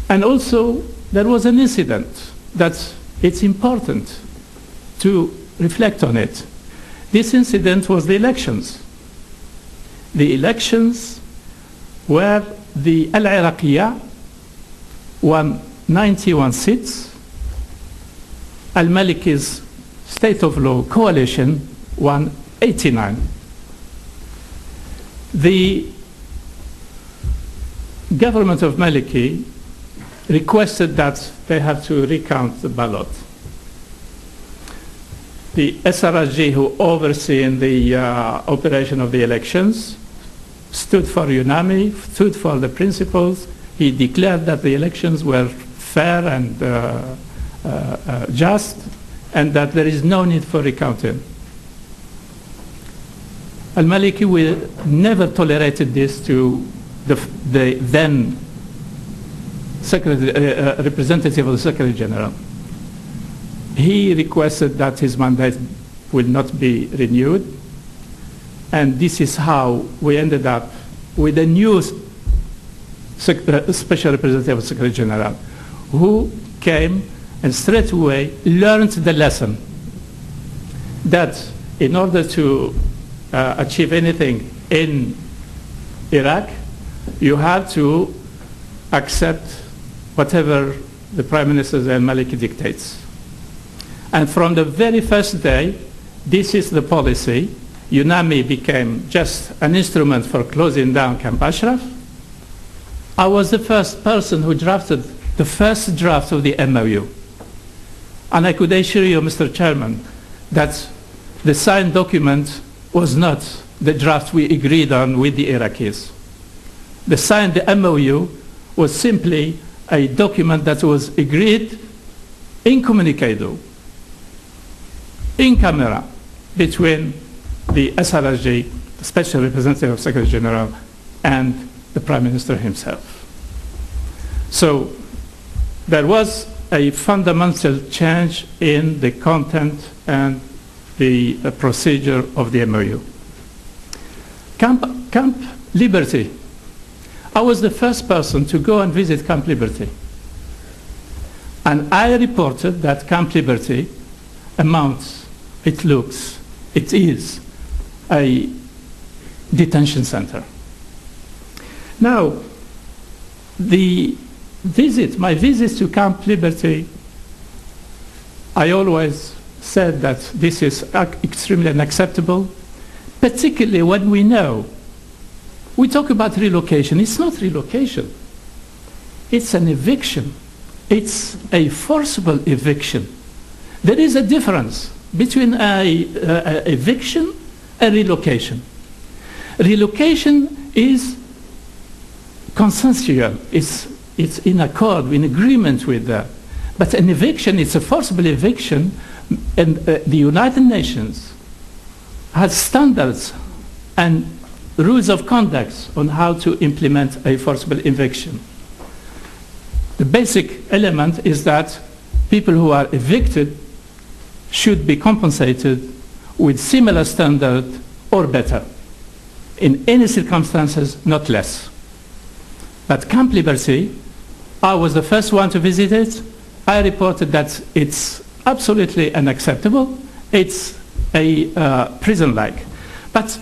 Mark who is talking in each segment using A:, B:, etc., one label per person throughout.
A: And also, there was an incident that it's important to reflect on it. This incident was the elections. The elections where the Al-Iraqiyya won 91 seats, Al-Maliki's State of Law coalition won 89. The government of Maliki requested that they have to recount the ballot. The SRSG, who overseen the operation of the elections, stood for UNAMI, stood for the principles. He declared that the elections were fair and just, and that there is no need for recounting. Al-Maliki will never tolerated this to the then representative of the Secretary General. He requested that his mandate will not be renewed, and this is how we ended up with a new Special Representative of the Secretary General, who came and straight away learned the lesson that in order to achieve anything in Iraq, you have to accept whatever the Prime Minister al-Maliki dictates. And from the very first day, this is the policy. UNAMI became just an instrument for closing down Camp Ashraf. I was the first person who drafted the first draft of the MOU. And I could assure you, Mr. Chairman, that the signed document was not the draft we agreed on with the Iraqis. The MOU was simply a document that was agreed incommunicado, in camera, between the SRSG, the Special Representative of Secretary General, and the Prime Minister himself. So there was a fundamental change in the content and the procedure of the MOU. Camp Liberty. I was the first person to go and visit Camp Liberty. And I reported that Camp Liberty amounts, it is a detention center. Now, my visits to Camp Liberty, I always said that this is extremely unacceptable, particularly when we know. We talk about relocation. It's not relocation. It's an eviction. It's a forcible eviction. There is a difference between an eviction and relocation. Relocation is consensual. It's in accord, in agreement with that. But an eviction, it's a forcible eviction, and the United Nations has standards and rules of conduct on how to implement a forcible eviction. The basic element is that people who are evicted should be compensated with similar standard or better. In any circumstances, not less. But Camp Liberty, I was the first one to visit it. I reported that it's absolutely unacceptable. It's a prison-like. But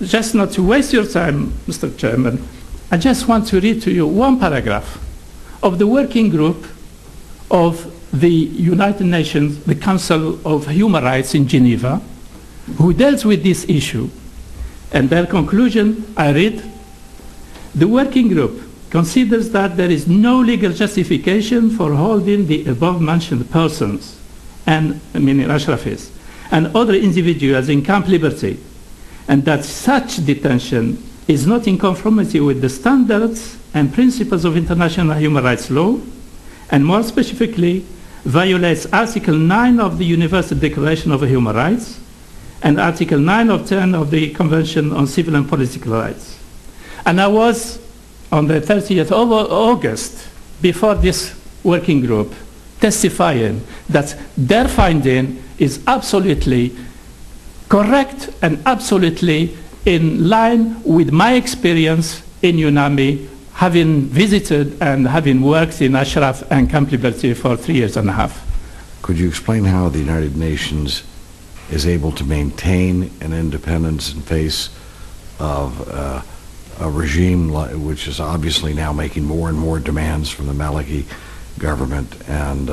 A: just not to waste your time, Mr. Chairman, I just want to read to you one paragraph of the working group of the United Nations, the Council of Human Rights in Geneva, who dealt with this issue. And their conclusion, I read, the working group considers that there is no legal justification for holding the above-mentioned persons, and meaning Ashrafis, and other individuals in Camp Liberty, and that such detention is not in conformity with the standards and principles of international human rights law, and more specifically, violates Article 9 of the Universal Declaration of Human Rights and Article 9 of 10 of the Convention on Civil and Political Rights. And I was, on the 30th of August, before this working group, testifying that their finding is absolutely correct and absolutely in line with my experience in UNAMI, having visited and having worked in Ashraf and Camp Liberty for 3 years and a half.
B: Could you explain how the United Nations is able to maintain an independence in face of a regime which is obviously now making more and more demands from the Maliki government? And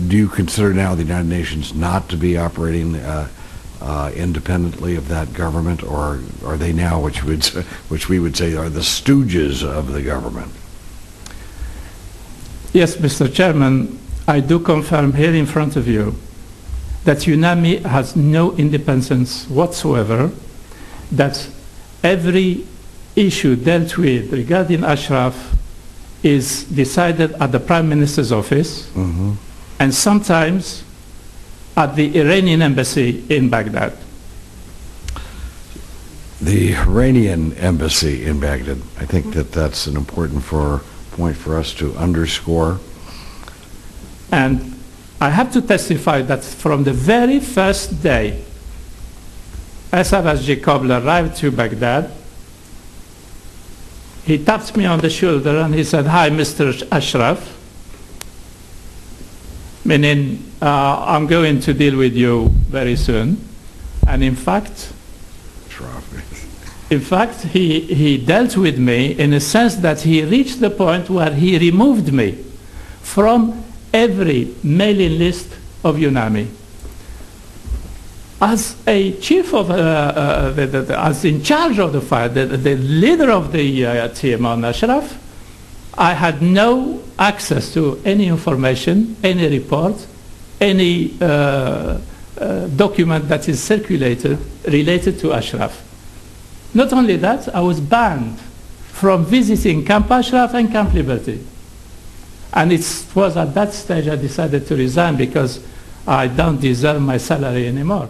B: do you consider now the United Nations not to be operating independently of that government, or are they now, which we would say, are the stooges of the government?
A: Yes, Mr. Chairman, I do confirm here in front of you that UNAMI has no independence whatsoever, that every issue dealt with regarding Ashraf is decided at the Prime Minister's office, and sometimes at the Iranian embassy in Baghdad.
B: The Iranian embassy in Baghdad, I think that's an important point for us to underscore.
A: And I have to testify that from the very first day SRSG Kobler arrived to Baghdad, he tapped me on the shoulder and he said, "Hi, Mr. Ashraf," meaning I'm going to deal with you very soon. And in fact, he dealt with me in a sense that he reached the point where he removed me from every mailing list of UNAMI. As a chief of, as in charge of the fight, the leader of the team on Ashraf, I had no access to any information, any report, any document that is circulated related to Ashraf. Not only that, I was banned from visiting Camp Ashraf and Camp Liberty. And it was at that stage I decided to resign because I don't deserve my salary anymore.